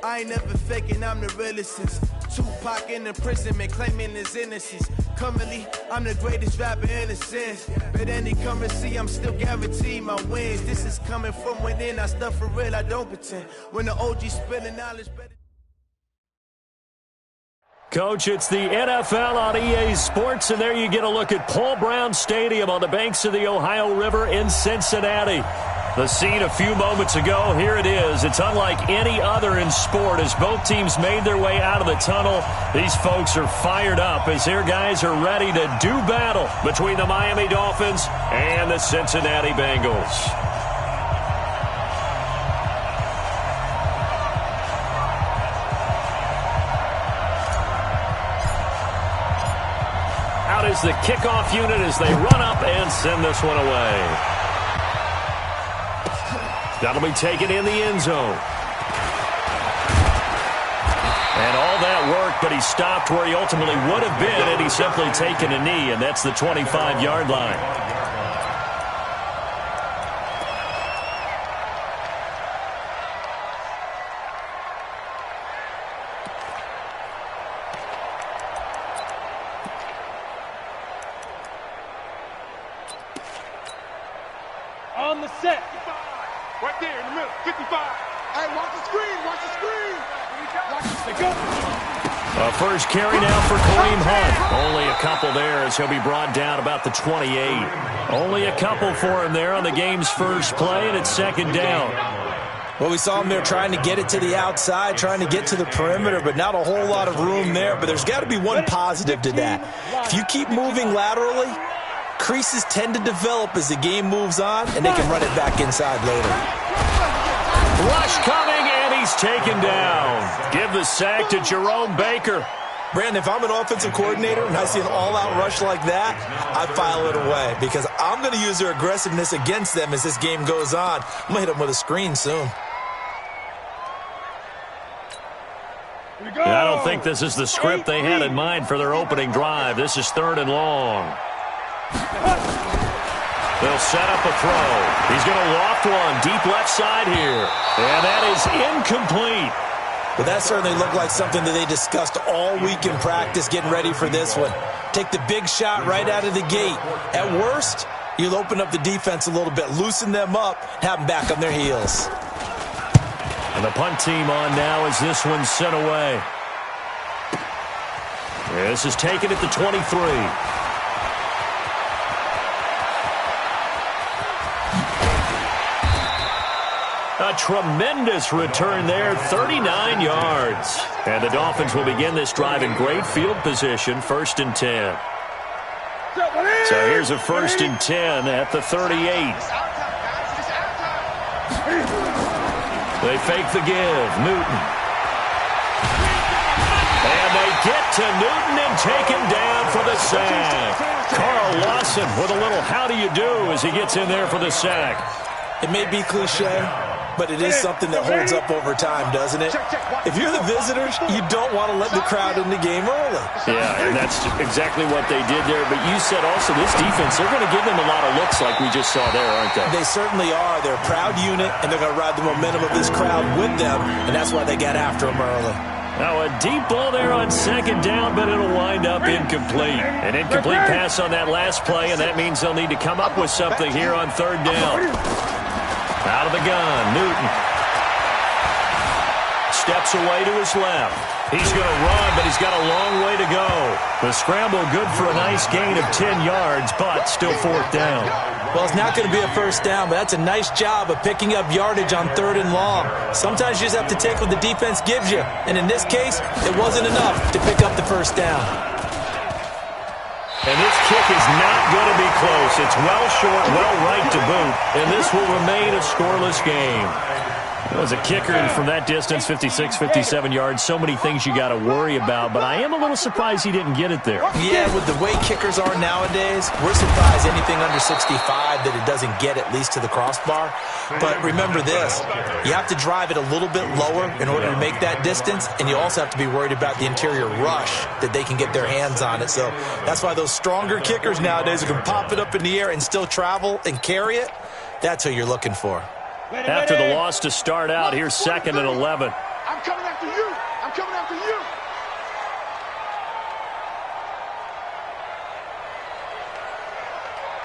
I ain't never faking, I'm the realest since Tupac in imprisonment, claiming his innocence. Currently, I'm the greatest rapper in a sense. But any currency, I'm still guaranteed my wins. This is coming from within, I stuff for real, I don't pretend. When the OG spilling knowledge better. Coach, it's the NFL on EA Sports, and there you get a look at Paul Brown Stadium on the banks of the Ohio River in Cincinnati. The scene a few moments ago, here it is. It's unlike any other in sport as both teams made their way out of the tunnel. These folks are fired up as their guys are ready to do battle between the Miami Dolphins and the Cincinnati Bengals. Out is the kickoff unit as they run up and send this one away. That'll be taken in the end zone. And all that work, but he stopped where he ultimately would have been had he simply taken a knee, and that's the 25-yard line. On the set. Right there in the middle, 55. Hey, watch the screen, watch the screen. Watch go. First carry now for Kareem Hunt. Only a couple there as he'll be brought down about the 28. Only a couple for him there on the game's first play, and it's second down. Well, we saw him there trying to get it to the outside, trying to get to the perimeter, but not a whole lot of room there. But there's got to be one positive to that. If you keep moving laterally, creases tend to develop as the game moves on, and they can run it back inside later. Rush coming, and he's taken down. Give the sack to Jerome Baker. Brandon, if I'm an offensive coordinator and I see an all-out rush like that, I file it away because I'm going to use their aggressiveness against them as this game goes on. I'm going to hit them with a screen soon. I don't think this is the script they had in mind for their opening drive. This is 3rd and long. They'll set up a throw. He's going to loft one deep left side here. And that is incomplete. Well, that certainly looked like something that they discussed all week in practice getting ready for this one. Take the big shot right out of the gate. At worst, you'll open up the defense a little bit, loosen them up, have them back on their heels. And the punt team on now as this one's sent away. This is taken at the 23. A tremendous return there, 39 yards. And the Dolphins will begin this drive in great field position, 1st and 10. So here's a 1st and 10 at the 38. They fake the give. Newton. And they get to Newton and take him down for the sack. Carl Lawson with a little how do you do as he gets in there for the sack. It may be cliche, but it is something that holds up over time, doesn't it? If you're the visitors, you don't want to let the crowd in the game early. Yeah, and that's exactly what they did there. But you said also this defense, they're going to give them a lot of looks like we just saw there, aren't they? They certainly are. They're a proud unit, and they're going to ride the momentum of this crowd with them, and that's why they got after them early. Now a deep ball there on 2nd down, but it'll wind up incomplete. An incomplete pass on that last play, and that means they'll need to come up with something here on 3rd down. Out of the gun, Newton. Steps away to his left. He's going to run, but he's got a long way to go. The scramble good for a nice gain of 10 yards, but still 4th down. Well, it's not going to be a 1st down, but that's a nice job of picking up yardage on 3rd and long. Sometimes you just have to take what the defense gives you, and in this case, it wasn't enough to pick up the 1st down. And this kick is not going to be close. It's well short, well right to boot, and this will remain a scoreless game. As a kicker from that distance, 56, 57 yards, so many things you got to worry about, but I am a little surprised he didn't get it there. Yeah, with the way kickers are nowadays, we're surprised anything under 65 that it doesn't get at least to the crossbar. But remember this, you have to drive it a little bit lower in order to make that distance, and you also have to be worried about the interior rush that they can get their hands on it. So that's why those stronger kickers nowadays who can pop it up in the air and still travel and carry it, that's who you're looking for. After the loss to start out, here's 2nd and 11. I'm coming after you. I'm coming after you.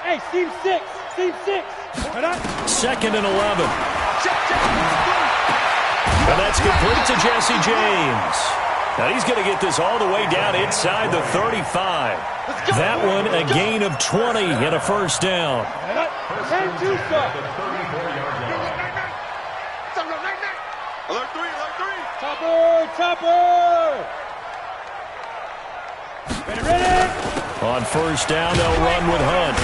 Hey, Team 6. Team 6. Second and 11. And that's complete to Jesse James. Now he's going to get this all the way down inside the 35. That one a gain of 20 and a first down. Alert 3, alert 3. Chopper. Ready. On first down, they'll run with Hunt.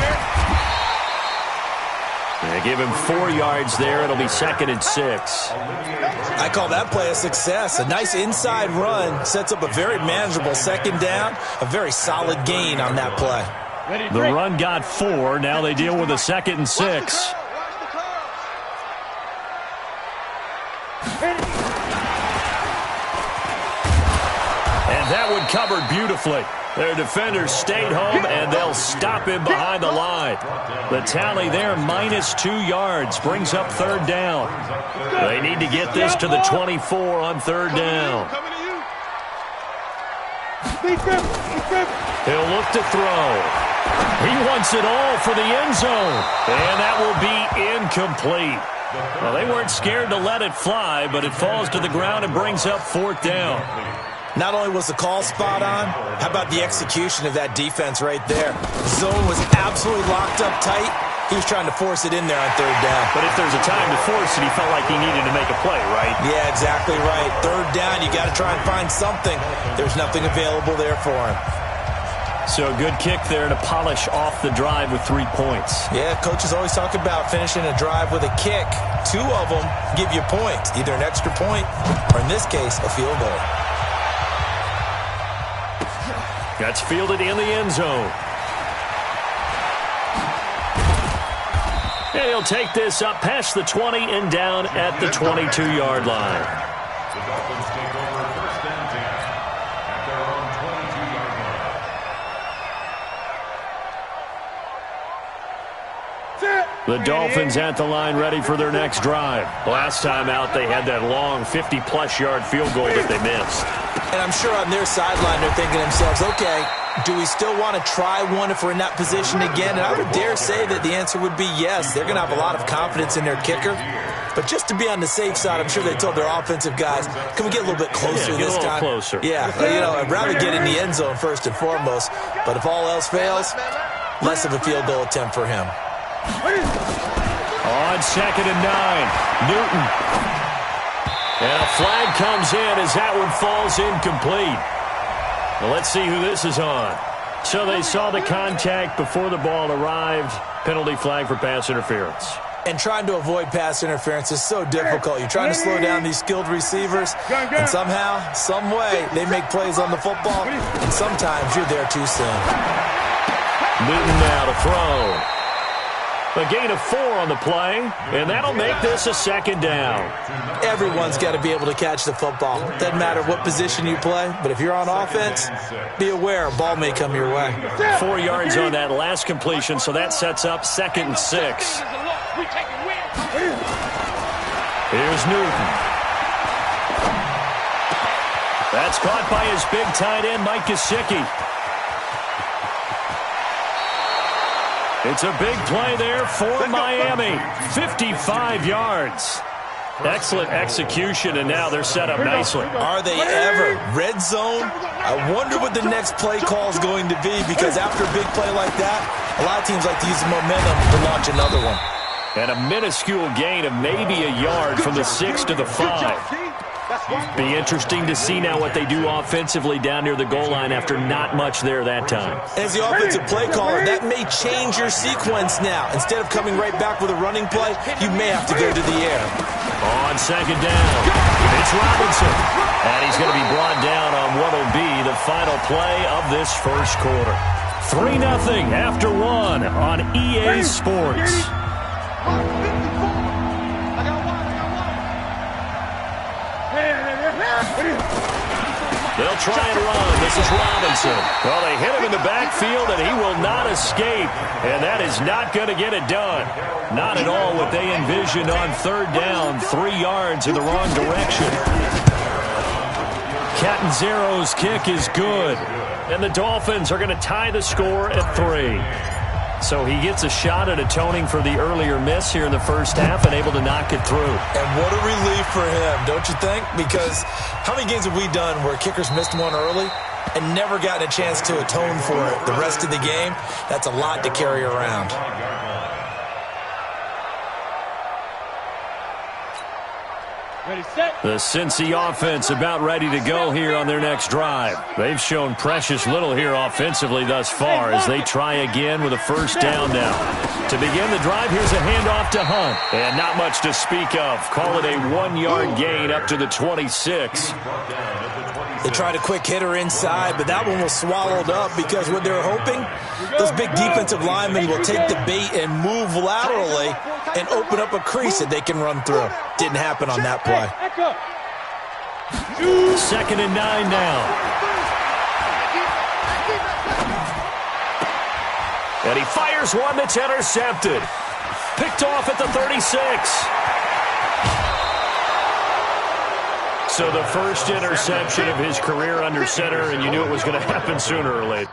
They give him 4 yards there. It'll be 2nd and 6. I call that play a success. A nice inside run sets up a very manageable 2nd down. A very solid gain on that play. The run got 4. Now they deal with a 2nd and 6. And that one covered beautifully. Their defenders stayed home, and they'll stop him behind the line. The tally there, -2 yards, brings up 3rd down. They need to get this to the 24 on 3rd down. He'll look to throw. He wants it all for the end zone, and that will be incomplete. Well, they weren't scared to let it fly, but it falls to the ground and brings up 4th down. Not only was the call spot on, how about the execution of that defense right there? Zone was absolutely locked up tight. He was trying to force it in there on 3rd down. But if there's a time to force it, he felt like he needed to make a play, right? Yeah, exactly right. 3rd down, you got to try and find something. There's nothing available there for him. So a good kick there to polish off the drive with 3 points. Yeah, coaches always talk about finishing a drive with a kick. 2 of them give you points, either an extra point or, in this case, a field goal. That's fielded in the end zone. And he'll take this up past the 20 and down at the 22-yard line. The Dolphins take over 1st and 10 at their own 22-yard line. The Dolphins at the line ready for their next drive. Last time out, they had that long 50-plus-yard field goal that they missed. And I'm sure on their sideline they're thinking to themselves, okay, do we still want to try one if we're in that position again? And I would dare say that the answer would be yes. They're going to have a lot of confidence in their kicker. But just to be on the safe side, I'm sure they told their offensive guys, can we get a little bit closer this time? Closer. Yeah, I'd rather get in the end zone first and foremost. But if all else fails, less of a field goal attempt for him. On 2nd and 9, Newton. And a flag comes in as that one falls incomplete. Well, let's see who this is on. So they saw the contact before the ball arrived. Penalty flag for pass interference. And trying to avoid pass interference is so difficult. You're trying to slow down these skilled receivers, and somehow, some way, they make plays on the football, and sometimes you're there too soon. Newton now to throw. A gain of 4 on the play, and that'll make this a 2nd down. Everyone's got to be able to catch the football. Doesn't matter what position you play, but if you're on offense, be aware a ball may come your way. 4 yards on that last completion, so that sets up 2nd and 6. Here's Newton. That's caught by his big tight end, Mike Gesicki. It's a big play there for Miami. 55 yards. Excellent execution, and now they're set up nicely. Are they ever? Red zone? I wonder what the next play call is going to be, because after a big play like that, a lot of teams like to use the momentum to launch another one. And a minuscule gain of maybe a yard from the 6 to the 5. Be interesting to see now what they do offensively down near the goal line after not much there that time. As the offensive play caller, that may change your sequence now. Instead of coming right back with a running play, you may have to go to the air. On 2nd down, it's Robinson. And he's going to be brought down on what will be the final play of this first quarter. 3-0 after 1 on EA Sports. They'll try and run. This is Robinson. Well, they hit him in the backfield, and he will not escape. And that is not going to get it done. Not at all what they envisioned on 3rd down. 3 yards in the wrong direction. Catanzaro's kick is good. And the Dolphins are going to tie the score at 3. So he gets a shot at atoning for the earlier miss here in the first half and able to knock it through. And what a relief for him, don't you think? Because how many games have we done where kickers missed one early and never gotten a chance to atone for it the rest of the game? That's a lot to carry around. Ready, set. The Cincy offense about ready to go here on their next drive. They've shown precious little here offensively thus far as they try again with a first down now. To begin the drive, here's a handoff to Hunt. And not much to speak of. Call it a 1-yard gain up to the 26. They tried a quick hitter inside, but that one was swallowed up because what they were hoping, those big defensive linemen will take the bait and move laterally and open up a crease that they can run through. Didn't happen on that play. 2nd and 9 now. And he fires one that's intercepted. Picked off at the 36. So the first interception of his career under center, and you knew it was going to happen sooner or later.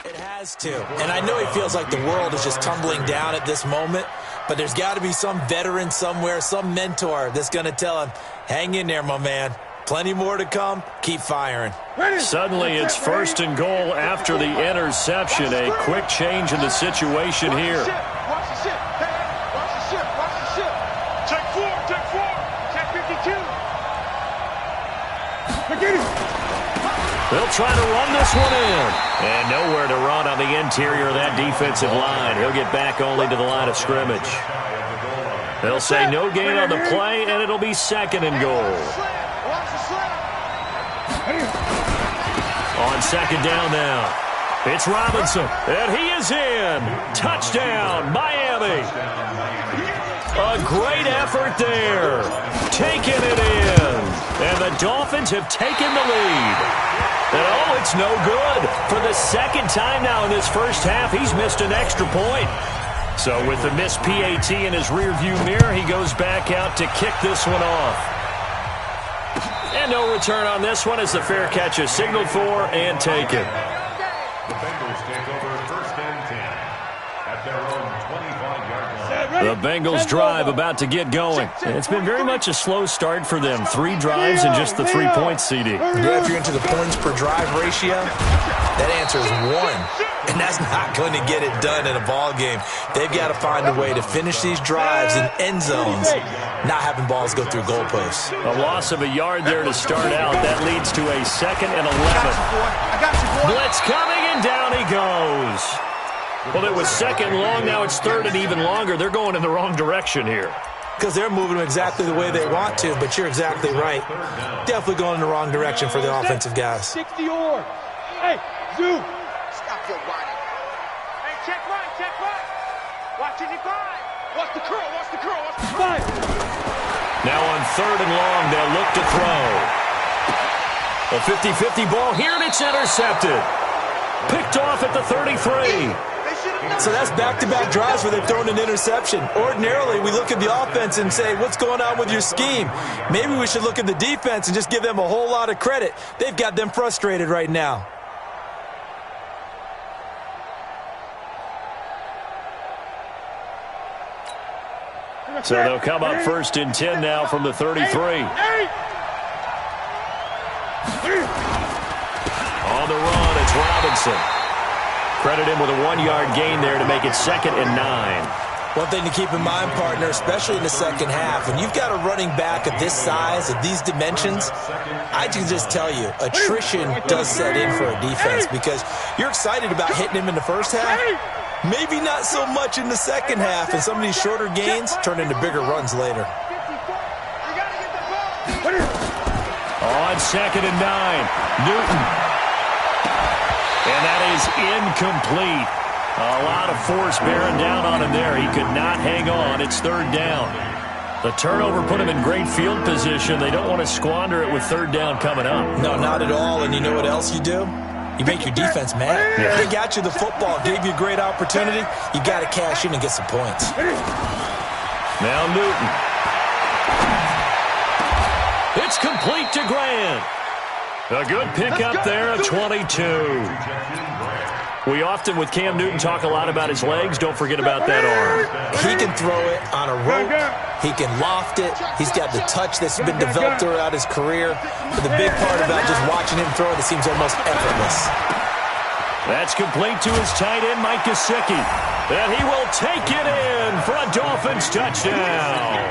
It has to. And I know he feels like the world is just tumbling down at this moment, but there's got to be some veteran somewhere, some mentor that's going to tell him, hang in there, my man. Plenty more to come. Keep firing. Suddenly it's 1st and goal after the interception. A quick change in the situation here. Watch the ship. Hey, watch the ship. Watch the ship. Check 4. Check 4. Check 52. They'll try to run this one in. And nowhere to run on the interior of that defensive line. He'll get back only to the line of scrimmage. They'll say no gain on the play, and it'll be 2nd and goal. On 2nd down now, it's Robinson, and he is in. Touchdown, Miami. A great effort there. Taking it in. And the Dolphins have taken the lead. And oh, it's no good. For the 2nd time now in this first half, he's missed an extra point. So with the missed PAT in his rearview mirror, he goes back out to kick this one off. And no return on this one as the fair catch is signaled for and taken. The Bengals take over 1st and 10 at their own 25-yard line. The Bengals drive about to get going. It's been very much a slow start for them. 3 drives and just the 3 points, CD. Yeah, if you're into the points per drive ratio, that answer is 1. And that's not going to get it done in a ball game. They've got to find a way to finish these drives in end zones, not having balls go through goalposts. A loss of a yard there to start out. That leads to a 2nd and 11. I got you, boy. Blitz coming, and down he goes. Well, it was 2nd long. Now it's 3rd and even longer. They're going in the wrong direction here. Because they're moving them exactly the way they want to, but you're exactly right. Definitely going in the wrong direction for the offensive guys. 60 yards. Hey, zoom. Stop your whining. Hey, check right, check right. Watch it, divide. Watch the curl, watch the curl, watch the curl. Now on 3rd and long, they'll look to throw. A 50-50 ball here, and it's intercepted. Picked off at the 33. So that's back-to-back drives where they've thrown an interception. Ordinarily, we look at the offense and say, what's going on with your scheme? Maybe we should look at the defense and just give them a whole lot of credit. They've got them frustrated right now. So they'll come up 1st and 10 now from the 33. On the run, it's Robinson. Credit him with a 1-yard gain there to make it 2nd and 9. One thing to keep in mind, partner, especially in the second half, when you've got a running back of this size, of these dimensions, I can just tell you, attrition does set in for a defense because you're excited about hitting him in the first half. Maybe not so much in the second half, and some of these shorter gains turn into bigger runs later. On 2nd and 9, Newton. And that is incomplete. A lot of force bearing down on him there. He could not hang on. It's 3rd down. The turnover put him in great field position. They don't want to squander it with 3rd down coming up. No, not at all. And you know what else you do? You make your defense mad. Yeah. They got you the football, gave you a great opportunity. You got to cash in and get some points. Now Newton. It's complete to Grant. A good pickup there at 22. We often, with Cam Newton, talk a lot about his legs. Don't forget about that arm. He can throw it on a rope. He can loft it. He's got the touch that's been developed throughout his career. But the big part about just watching him throw it, it seems almost effortless. That's complete to his tight end, Mike Gesicki. And he will take it in for a Dolphins touchdown.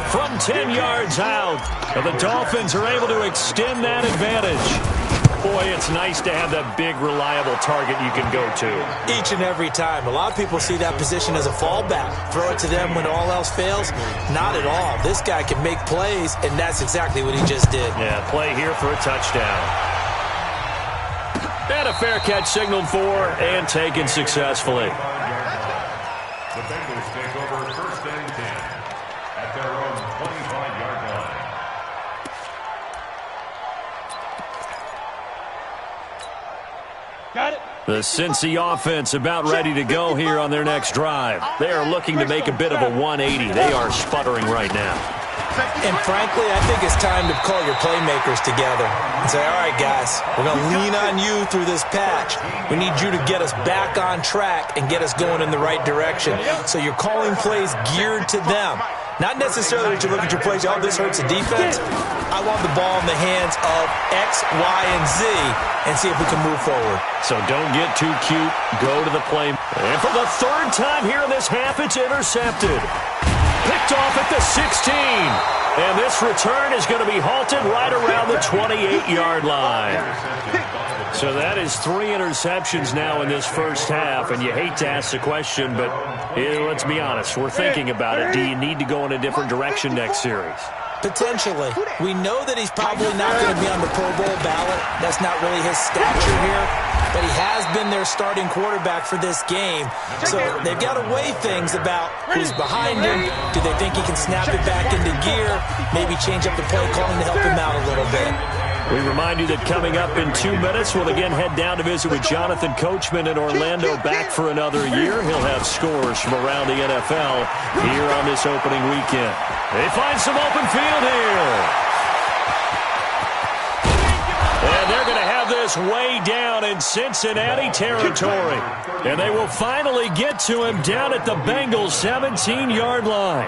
From 10 yards out, the Dolphins are able to extend that advantage. Boy, it's nice to have that big, reliable target you can go to. Each and every time. A lot of people see that position as a fallback. Throw it to them when all else fails. Not at all. This guy can make plays, and that's exactly what he just did. Yeah, play here for a touchdown. And a fair catch signaled for and taken successfully. The Bengals take over 1st and 10 at their own 25-yard line. Got it. The Cincy offense about ready to go here on their next drive. They are looking to make a bit of a 180. They are sputtering right now. And frankly, I think it's time to call your playmakers together and say, all right, guys, we're going to lean on you through this patch. We need you to get us back on track and get us going in the right direction. So you're calling plays geared to them. Not necessarily that you look at your plays, oh, this hurts the defense. I want the ball in the hands of X, Y, and Z and see if we can move forward. So don't get too cute. Go to the play. And for the 3rd time here in this half, it's intercepted. Picked off at the 16. And this return is going to be halted right around the 28-yard line. So that is 3 interceptions now in this first half. And you hate to ask the question, but let's be honest. We're thinking about it. Do you need to go in a different direction next series? Potentially. We know that he's probably not going to be on the Pro Bowl ballot. That's not really his stature here. But he has been their starting quarterback for this game. So they've got to weigh things about who's behind him. Do they think he can snap it back into gear? Maybe change up the play calling to help him out a little bit. We remind you that coming up in 2 minutes, we'll again head down to visit with Jonathan Coachman in Orlando, back for another year. He'll have scores from around the NFL here on this opening weekend. They find some open field here. And they're going to have this way down in Cincinnati territory. And they will finally get to him down at the Bengals' 17-yard line.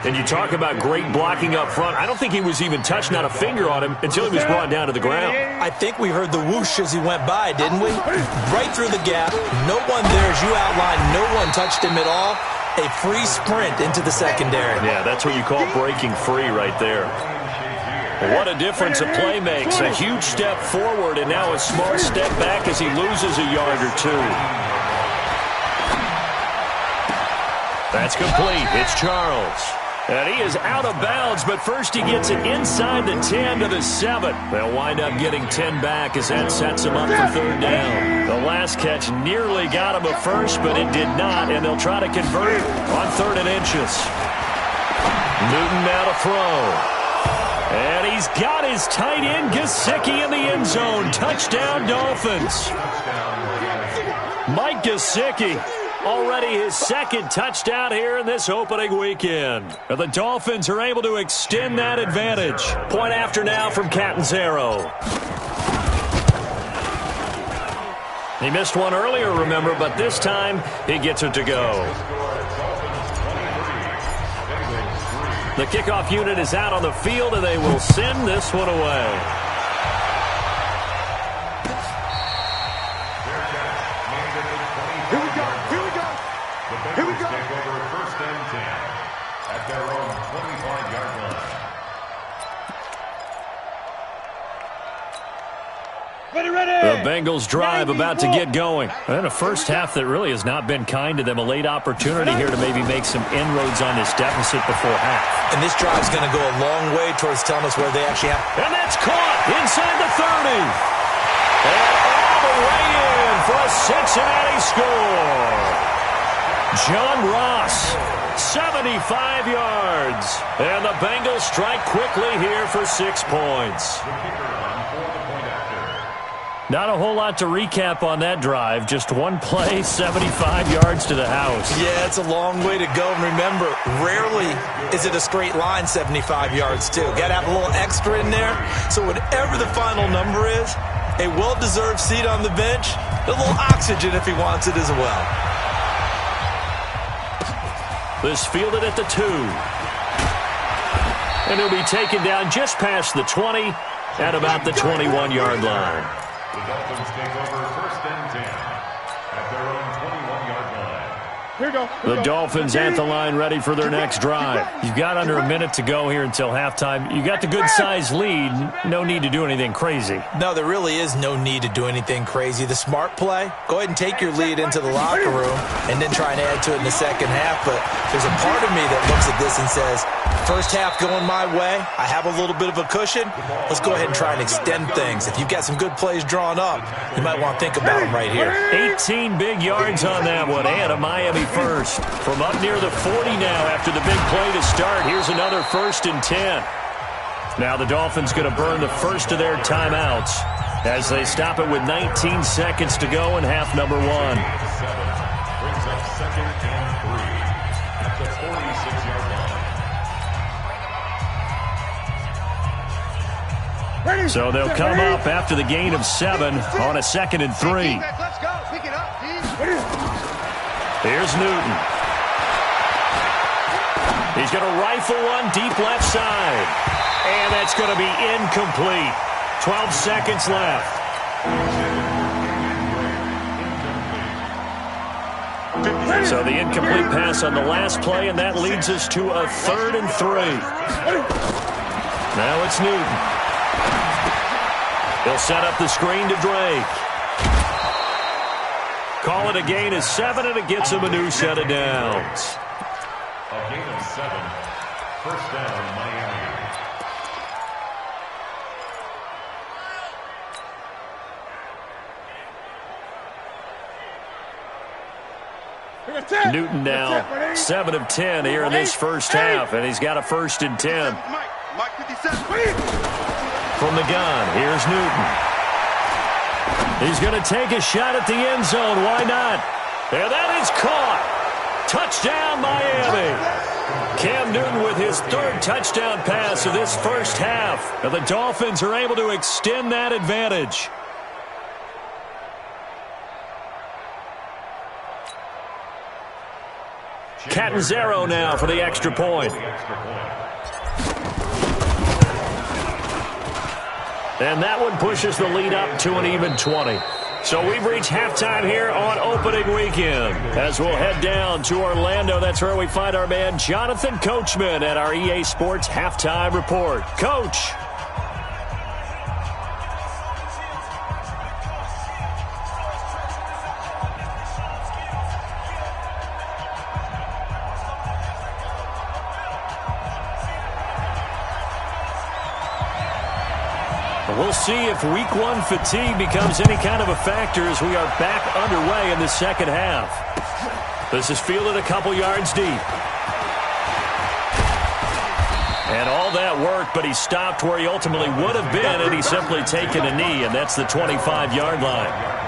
And you talk about great blocking up front. I don't think he was even touched, not a finger on him, until he was brought down to the ground. I think we heard the whoosh as he went by, didn't we? Right through the gap. No one there, as you outlined. No one touched him at all. A free sprint into the secondary. Yeah, that's what you call breaking free right there. What a difference a play makes. A huge step forward and now a small step back as he loses a yard or two. That's complete. It's Charles. And he is out of bounds, but first he gets it inside the 10 to the 7. They'll wind up getting 10 back as that sets him up for 3rd down. The last catch nearly got him a first, but it did not, and they'll try to convert on 3rd and inches. Newton now to throw. And he's got his tight end, Gesicki, in the end zone. Touchdown, Dolphins. Mike Gesicki. Already his 2nd touchdown here in this opening weekend. And the Dolphins are able to extend that advantage. Point after now from Catanzaro. He missed one earlier, remember, but this time he gets it to go. The kickoff unit is out on the field, and they will send this one away. Here we go. Take over 1st and 10 at their own 25-yard line. The Bengals drive about to get going. And a first half that really has not been kind to them. A late opportunity here to maybe make some inroads on this deficit before half. And this drive's going to go a long way towards telling us where they actually have. And that's caught inside the 30. And all the way in for a Cincinnati score. John Ross, 75 yards. And the Bengals strike quickly here for 6 points. Not a whole lot to recap on that drive. Just one play, 75 yards to the house. Yeah, it's a long way to go. And remember, rarely is it a straight line 75 yards, too. Got to have a little extra in there. So whatever the final number is, a well-deserved seat on the bench, a little oxygen if he wants it as well. This fielded at the 2. And he'll be taken down just past the 20 at about the 21-yard line. The Dolphins take over 1st and 10 at their own 21-yard line. Here we go. The Dolphins at the line ready for their next drive. You've got under a minute to go here until halftime. You got the good-sized lead. No need to do anything crazy. No, there really is no need to do anything crazy. The smart play, go ahead and take your lead into the locker room and then try and add to it in the second half. But there's a part of me that looks at this and says, first half going my way, I have a little bit of a cushion. Let's go ahead and try and extend things. If you've got some good plays drawn up, you might want to think about them right here. 18 big yards on that one, and a Miami first. From up near the 40 now after the big play to start. Here's another 1st and 10. Now the Dolphins going to burn the first of their timeouts as they stop it with 19 seconds to go in half number 1. Brings up 2nd and 3 at the 46-yard line. So they'll come up after the gain of 7 on a 2nd and 3. Let's go. Pick it up, Here's Newton. He's going to rifle one deep left side. And that's going to be incomplete. 12 seconds left. So the incomplete pass on the last play, and that leads us to a 3rd and 3. Now it's Newton. He'll set up the screen to Drake. Call it a gain of 7, and it gets him a new set of downs. A gain of 7. First down, Miami. Newton now 7 of 10 here in this first half, and he's got a 1st and 10. From the gun, here's Newton. He's going to take a shot at the end zone. Why not? And that is caught. Touchdown, Miami. Cam Newton with his 3rd touchdown pass of this first half. And the Dolphins are able to extend that advantage. Catanzaro now for the extra point. And that one pushes the lead up to an even 20. So we've reached halftime here on opening weekend. As we'll head down to Orlando, that's where we find our man Jonathan Coachman at our EA Sports Halftime Report. Coach. We'll see if week 1 fatigue becomes any kind of a factor as we are back underway in the second half. This is fielded a couple yards deep. And all that work, but he stopped where he ultimately would have been had he simply taken a knee, and that's the 25-yard line.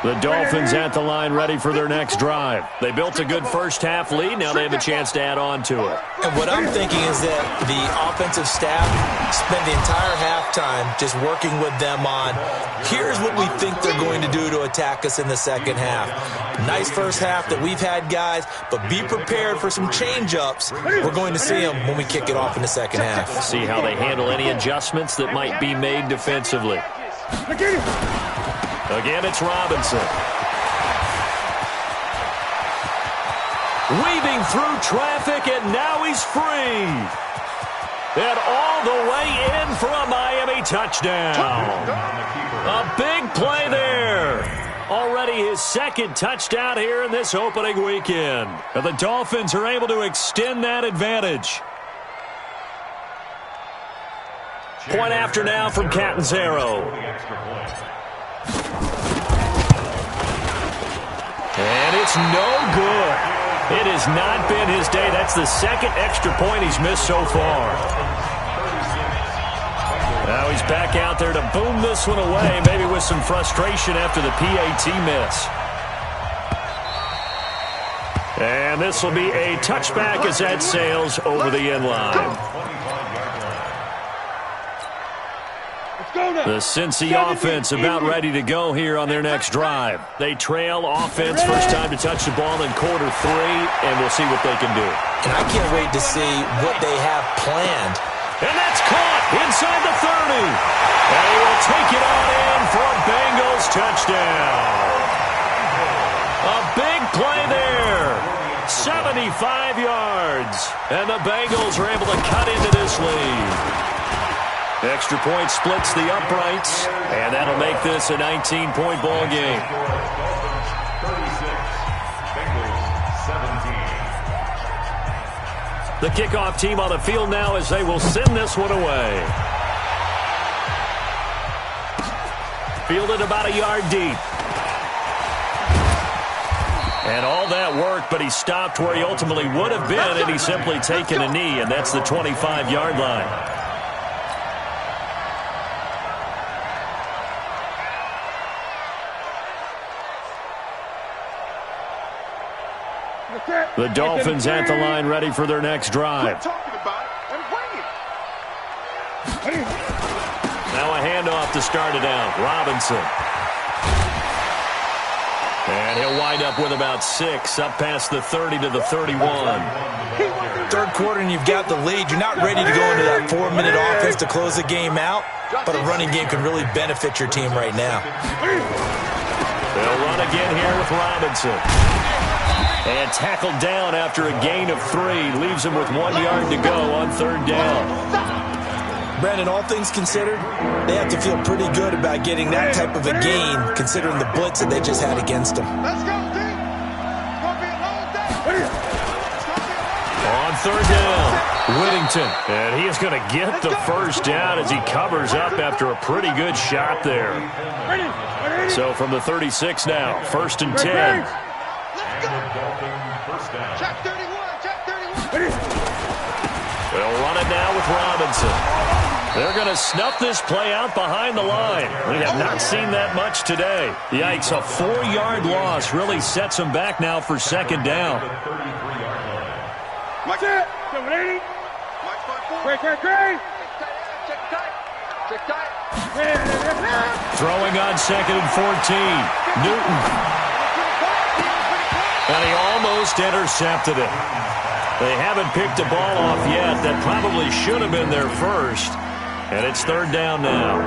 The Dolphins at the line ready for their next drive. They built a good first half lead. Now they have a chance to add on to it. And what I'm thinking is that the offensive staff spent the entire halftime just working with them on, here's what we think they're going to do to attack us in the second half. Nice first half that we've had, guys, but be prepared for some change-ups. We're going to see them when we kick it off in the second half. See how they handle any adjustments that might be made defensively. Again, it's Robinson. Weaving through traffic, and now he's free. And all the way in for a Miami touchdown. A big play there. Already his 2nd touchdown here in this opening weekend. And the Dolphins are able to extend that advantage. Point after now from Catanzaro. And it's no good. It has not been his day. That's the 2nd extra point he's missed so far. Now he's back out there to boom this one away, maybe with some frustration after the PAT miss. And this will be a touchback as that sails over the end line. The Cincy offense about ready to go here on their next drive. They trail offense, first time to touch the ball in quarter 3, and we'll see what they can do. And I can't wait to see what they have planned. And that's caught inside the 30. And he will take it on in for a Bengals touchdown. A big play there. 75 yards. And the Bengals are able to cut into this lead. Extra point splits the uprights, and that'll make this a 19-point ball game. 36, Bengals 17. The kickoff team on the field now as they will send this one away. Fielded about a yard deep. And all that work, but he stopped where he ultimately would have been, and he's simply taken a knee, and that's the 25-yard line. The Dolphins at the line ready for their next drive. Now a handoff to start it out. Robinson. And he'll wind up with about 6, up past the 30 to the 31. Third quarter and you've got the lead. You're not ready to go into that 4-minute offense to close the game out, but a running game can really benefit your team right now. They'll run again here with Robinson. And tackled down after a gain of 3. Leaves him with 1 yard to go on third down. Brandon, all things considered, they have to feel pretty good about getting that type of a gain, considering the blitz that they just had against them. Let's go, team. It's going to be a long day. On third down, Whittington. And he is going to get the first down as he covers up after a pretty good shot there. So from the 36 now, 1st and 10. Check 31, check 31. They'll run it now with Robinson. They're going to snuff this play out behind the line. We have not seen that much today. Yikes, a 4-yard loss really sets them back now for second down. Mike, 780. Great. Check tight. Check tight. Throwing on 2nd and 14. Newton. And he almost intercepted it. They haven't picked the ball off yet. That probably should have been their first. And it's third down now.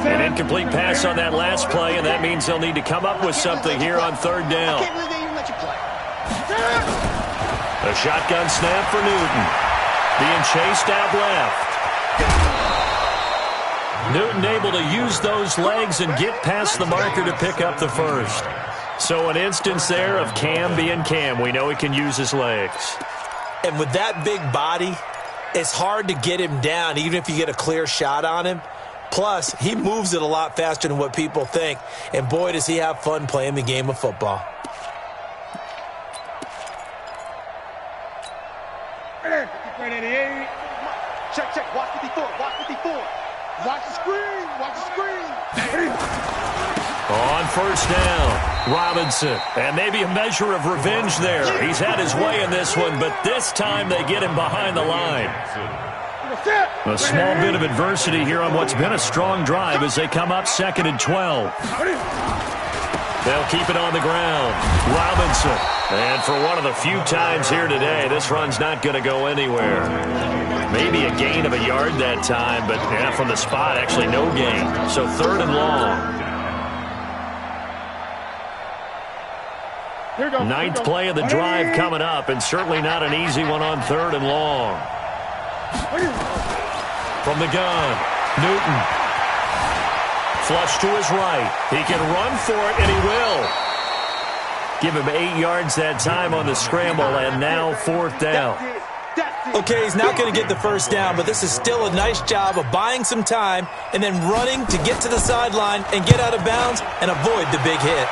An incomplete pass on that last play, and that means they'll need to come up with something here on third down. A shotgun snap for Newton. Being chased out left. Newton able to use those legs and get past the marker to pick up the first. So an instance there of Cam being Cam. We know he can use his legs. And with that big body, it's hard to get him down, even if you get a clear shot on him. Plus, he moves it a lot faster than what people think. And boy, does he have fun playing the game of football. Check. Watch 54. Watch the screen. On first down, Robinson. And maybe a measure of revenge there. He's had his way in this one, but this time they get him behind the line. A small bit of adversity here on what's been a strong drive as they come up 2nd and 12. They'll keep it on the ground. Robinson. And for one of the few times here today, this run's not going to go anywhere. Maybe a gain of a yard that time, but yeah, from the spot, actually no gain. So 3rd and long. 9th play of the drive coming up, and certainly not an easy one on 3rd and long. From the gun, Newton. Flush to his right. He can run for it, and he will. Give him 8 yards that time on the scramble, and now 4th down. Okay, he's not going to get the first down, but this is still a nice job of buying some time and then running to get to the sideline and get out of bounds and avoid the big hit.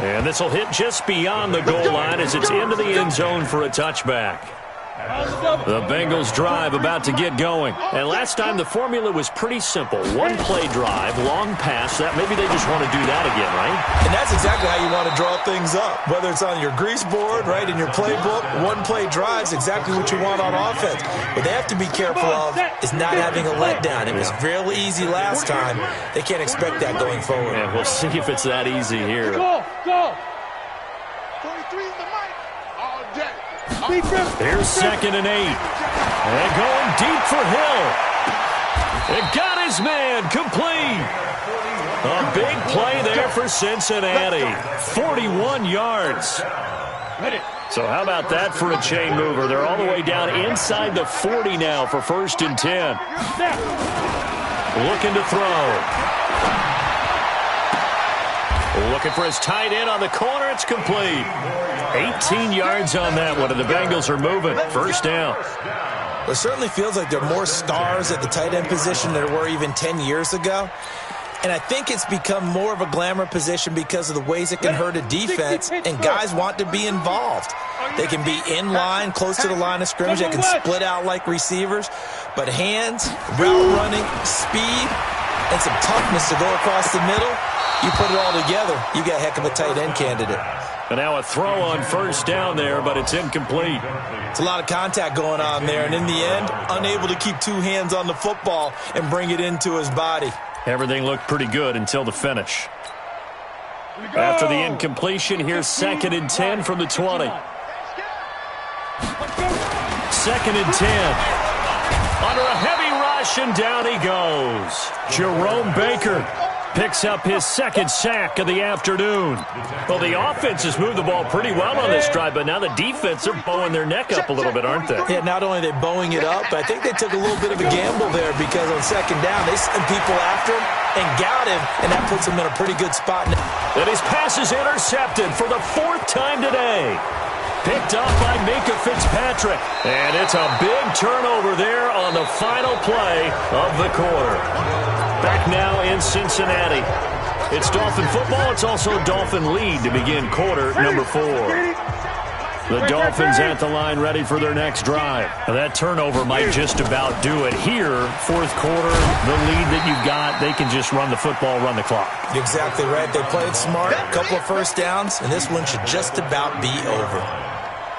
And this will hit just beyond the goal line as it's into the end zone for a touchback. The Bengals drive about to get going. And last time the formula was pretty simple. One play drive, long pass. That maybe they just want to do that again, right? And that's exactly how you want to draw things up. Whether it's on your grease board, right, in your playbook, one play drive is exactly what you want on offense. What they have to be careful of is not having a letdown. It was real easy last time. They can't expect that going forward. And we'll see if it's that easy here. Go! 23 is the mic. All day. Here's 2nd and 8. And going deep for Hill. It got his man complete. A big play there for Cincinnati. 41 yards. So how about that for a chain mover? They're all the way down inside the 40 now for 1st and 10. Looking to throw. Looking for his tight end on the corner. It's complete. 18 yards on that one, and the Bengals are moving. 1st down. It certainly feels like there are more stars at the tight end position than there were even 10 years ago. And I think it's become more of a glamour position because of the ways it can hurt a defense, and guys want to be involved. They can be in line, close to the line of scrimmage. They can split out like receivers. But hands, route running, speed, and some toughness to go across the middle, you put it all together, you got a heck of a tight end candidate. And now a throw on 1st down there, but it's incomplete. It's a lot of contact going on there, and in the end, unable to keep 2 hands on the football and bring it into his body. Everything looked pretty good until the finish. After the incompletion, here's 2nd and 10 from the 20. 2nd and 10. Under a heavy rush, and down he goes. Jerome Baker picks up his 2nd sack of the afternoon. Well, the offense has moved the ball pretty well on this drive, but now the defense are bowing their neck up a little bit, aren't they? Yeah, not only are they bowing it up, but I think they took a little bit of a gamble there because on 2nd down, they sent people after him and got him, and that puts him in a pretty good spot. And his pass is intercepted for the 4th time today. Picked up by Minkah Fitzpatrick. And it's a big turnover there on the final play of the quarter. Back now in Cincinnati. It's Dolphin football. It's also Dolphin lead to begin quarter number 4. The Dolphins at the line ready for their next drive. Now that turnover might just about do it here. 4th quarter, the lead that you've got, they can just run the football, run the clock. Exactly right. They played smart, a couple of 1st downs, and this one should just about be over.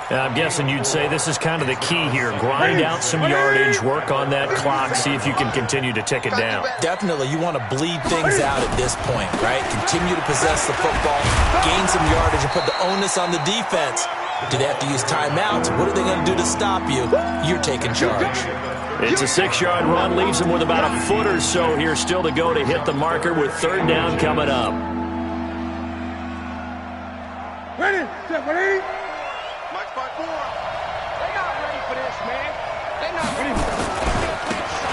I'm guessing you'd say this is kind of the key here. Grind out some yardage, work on that clock, see if you can continue to tick it down. Definitely. You want to bleed things out at this point, right? Continue to possess the football, gain some yardage, and put the onus on the defense. Do they have to use timeouts? What are they going to do to stop you? You're taking charge. It's a 6-yard run, leaves them with about a foot or so here still to go to hit the marker with 3rd down coming up. Ready?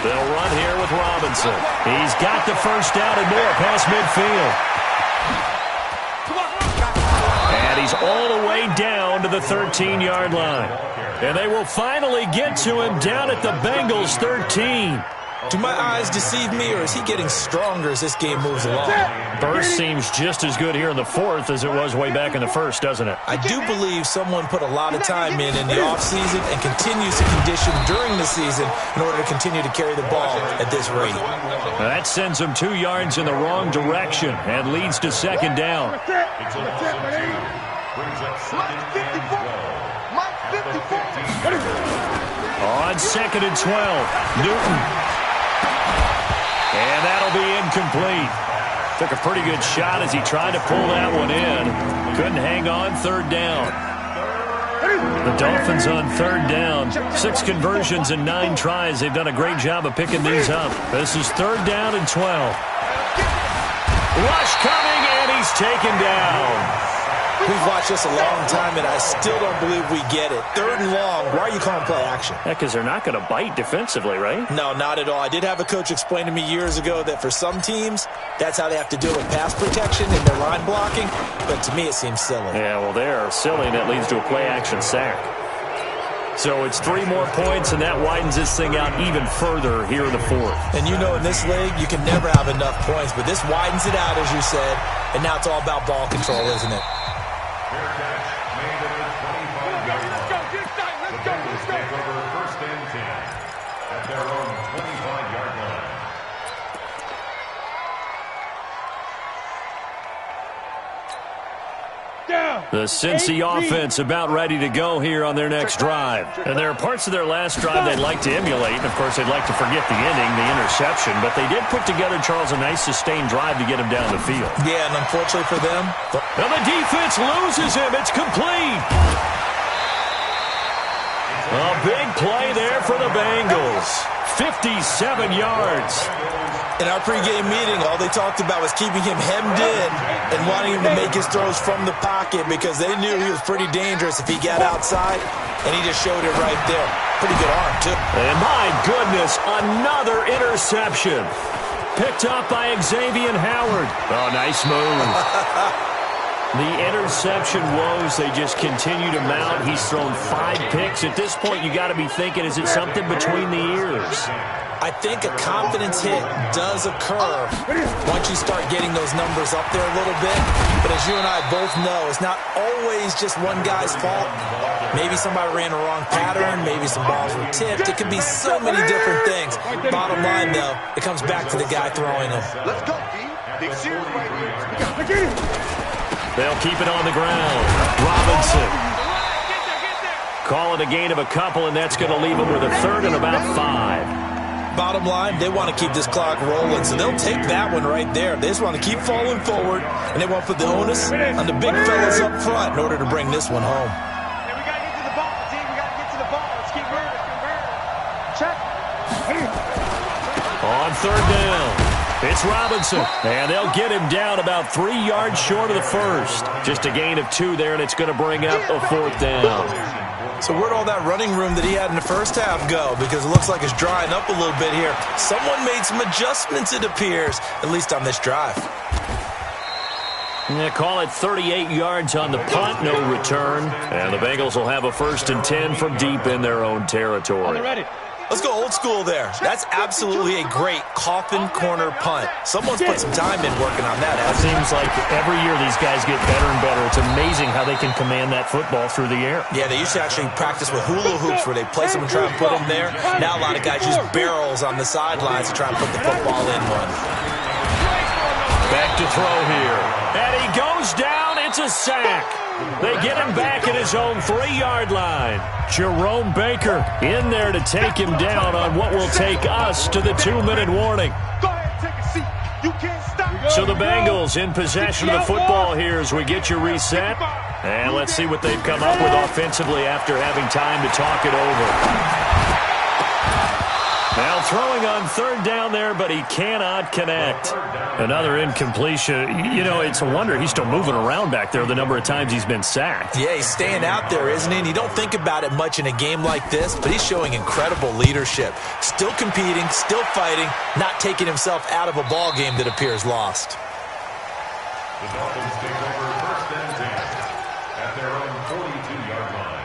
They'll run here with Robinson. He's got the 1st down and more past midfield. And he's all the way down to the 13-yard line. And they will finally get to him down at the Bengals' 13. Do my eyes deceive me, or is he getting stronger as this game moves along? Burst seems just as good here in the 4th as it was way back in the 1st, doesn't it? I do believe someone put a lot of time in the offseason and continues to condition during the season in order to continue to carry the ball at this rate. That sends him 2 yards in the wrong direction and leads to 2nd down. On 2nd and 12, Newton. And that'll be incomplete. Took a pretty good shot as he tried to pull that one in. Couldn't hang on 3rd down. The Dolphins on 3rd down. 6 conversions and 9 tries. They've done a great job of picking these up. This is 3rd down and 12. Rush coming, and he's taken down. We've watched this a long time, and I still don't believe we get it. 3rd and long. Why are you calling play action? Yeah, because they're not going to bite defensively, right? No, not at all. I did have a coach explain to me years ago that for some teams, that's how they have to deal with pass protection and their line blocking. But to me, it seems silly. Yeah, well, they're silly, and that leads to a play-action sack. So it's 3 more points, and that widens this thing out even further here in the 4th. And you know, in this league, you can never have enough points. But this widens it out, as you said. And now it's all about ball control, isn't it? Fair catch made at the 25-yard line. The Bengals take The Cincy offense about ready to go here on their next drive. And there are parts of their last drive they'd like to emulate. And, of course, they'd like to forget the ending, the interception. But they did put together, Charles, a nice sustained drive to get him down the field. Yeah, and unfortunately for them. And the defense loses him. It's complete. A big play there for the Bengals. 57 yards. In our pregame meeting, all they talked about was keeping him hemmed in and wanting him to make his throws from the pocket because they knew he was pretty dangerous if he got outside, and he just showed it right there. Pretty good arm, too. And my goodness, another interception. Picked up by Xavier Howard. Oh, nice move. The interception woes, they just continue to mount. He's thrown 5 picks. At this point, you got to be thinking, is it something between the ears? I think a confidence hit does occur once you start getting those numbers up there a little bit. But as you and I both know, it's not always just one guy's fault. Maybe somebody ran a wrong pattern. Maybe some balls were tipped. It could be so many different things. Bottom line, though, it comes back to the guy throwing them. Let's go, D. Big series right here. They'll keep it on the ground. Robinson. Call it a gain of a couple, and that's going to leave them with a third and about 5. Bottom line, they want to keep this clock rolling, so they'll take that one right there. They just want to keep falling forward, and they want to put the onus on the big fellas up front in order to bring this one home. Hey, we got to get to the ball, D. We got to get to the ball. Let's keep moving. Check. On third down. It's Robinson, and they'll get him down about 3 yards short of the first. Just a gain of 2 there, and it's going to bring up a 4th down. So where'd all that running room that he had in the first half go? Because it looks like it's drying up a little bit here. Someone made some adjustments, it appears, at least on this drive. They call it 38 yards on the punt, no return. And the Bengals will have a 1st and 10 from deep in their own territory. Let's go old school there. That's absolutely a great coffin corner punt. Someone's put some time in working on that. It seems like every year these guys get better and better. It's amazing how they can command that football through the air. Yeah, they used to actually practice with hula hoops where they place them and try and put them there. Now a lot of guys use barrels on the sidelines to try and put the football in one. Back to throw here. And he goes down. It's a sack. They get him back at his own 3-yard line. Jerome Baker in there to take him down on what will take us to the 2-minute warning. Go ahead, take a seat. You can't stop. So the Bengals in possession of the football here as we get you reset. And let's see what they've come up with offensively after having time to talk it over. Now throwing on third down there, but he cannot connect. Another incompletion. You know, it's a wonder he's still moving around back there the number of times he's been sacked. Yeah, he's staying out there, isn't he? And you don't think about it much in a game like this, but he's showing incredible leadership. Still competing, still fighting, not taking himself out of a ball game that appears lost. The Dolphins take over 1st and 10 at their own 42-yard line.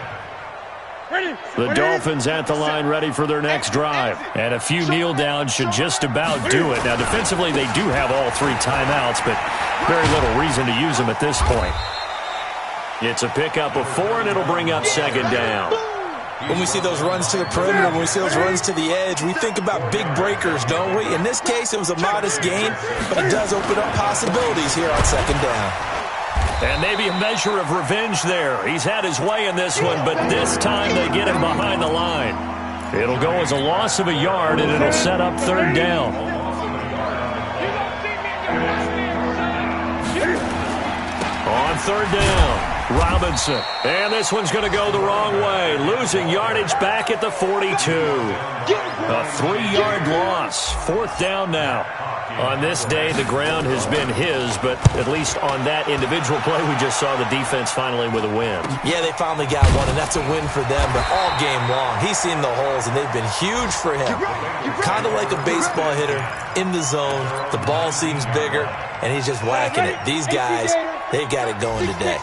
The Dolphins at the line ready for their next drive. And a few kneel downs should just about do it. Now, defensively, they do have all 3 timeouts, but very little reason to use them at this point. It's a pickup of 4, and it'll bring up 2nd down. When we see those runs to the perimeter, when we see those runs to the edge, we think about big breakers, don't we? In this case, it was a modest gain, but it does open up possibilities here on 2nd down. And maybe a measure of revenge there. He's had his way in this one, but this time they get him behind the line. It'll go as a loss of a yard, and it'll set up 3rd down. On 3rd down, Robinson. And this one's going to go the wrong way. Losing yardage back at the 42. A 3-yard loss. 4th down now. On this day, the ground has been his, but at least on that individual play, we just saw the defense finally with a win. Yeah, they finally got one, and that's a win for them, but all game long, he's seen the holes, and they've been huge for him. Kind of like a baseball hitter in the zone. The ball seems bigger, and he's just whacking it. These guys, they've got it going today.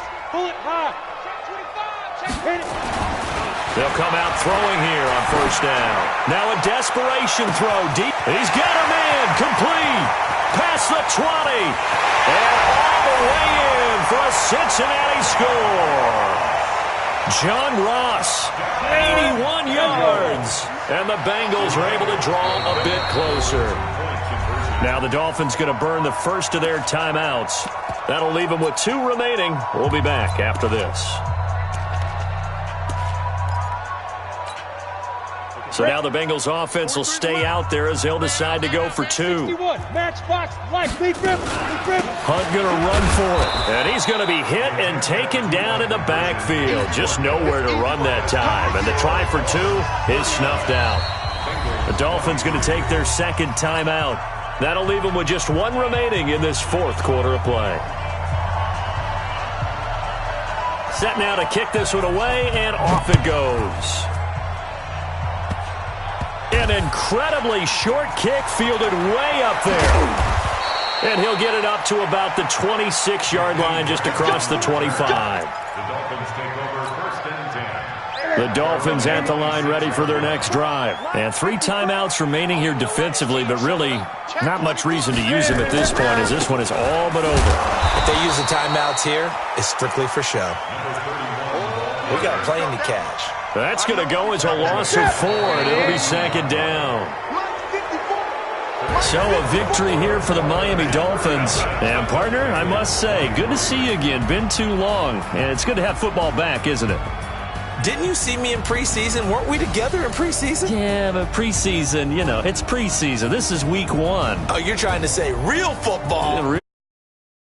They'll come out throwing here on 1st down. Now a desperation throw deep. He's got a man complete. Past the 20. And all the way in for a Cincinnati score. John Ross, 81 yards. And the Bengals are able to draw a bit closer. Now the Dolphins going to burn the first of their timeouts. That'll leave them with 2 remaining. We'll be back after this. So now the Bengals offense will stay out there as they'll decide to go for 2. Hunt going to run for it. And he's going to be hit and taken down in the backfield. Just nowhere to run that time. And the try for 2 is snuffed out. The Dolphins going to take their second timeout. That'll leave them with just 1 remaining in this 4th quarter of play. Set now to kick this one away, and off it goes. An incredibly short kick fielded way up there. And he'll get it up to about the 26-yard line just across the 25. The Dolphins take over 1st and 10. The Dolphins at the line ready for their next drive. And 3 timeouts remaining here defensively, but really not much reason to use them at this point as this one is all but over. If they use the timeouts here, it's strictly for show. We got a plane to catch. That's going to go as a loss of 4, and it'll be 2nd down. So a victory here for the Miami Dolphins. And, partner, I must say, good to see you again. Been too long. And it's good to have football back, isn't it? Didn't you see me in preseason? Weren't we together in preseason? Yeah, but preseason, it's preseason. This is week 1. Oh, you're trying to say real football.